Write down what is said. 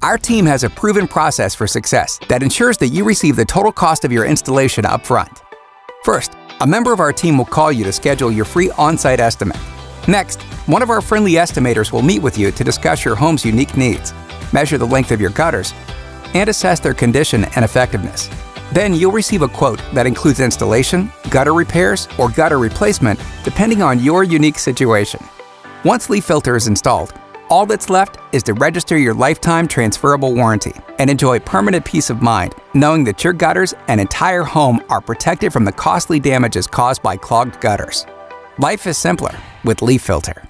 Our team has a proven process for success that ensures that you receive the total cost of your installation up front. First, a member of our team will call you to schedule your free on-site estimate. Next, one of our friendly estimators will meet with you to discuss your home's unique needs, measure the length of your gutters, and assess their condition and effectiveness. Then you'll receive a quote that includes installation, gutter repairs, or gutter replacement, depending on your unique situation. Once Leaffilter is installed, all that's left is to register your lifetime transferable warranty and enjoy permanent peace of mind, knowing that your gutters and entire home are protected from the costly damages caused by clogged gutters. Life is simpler with Leaffilter.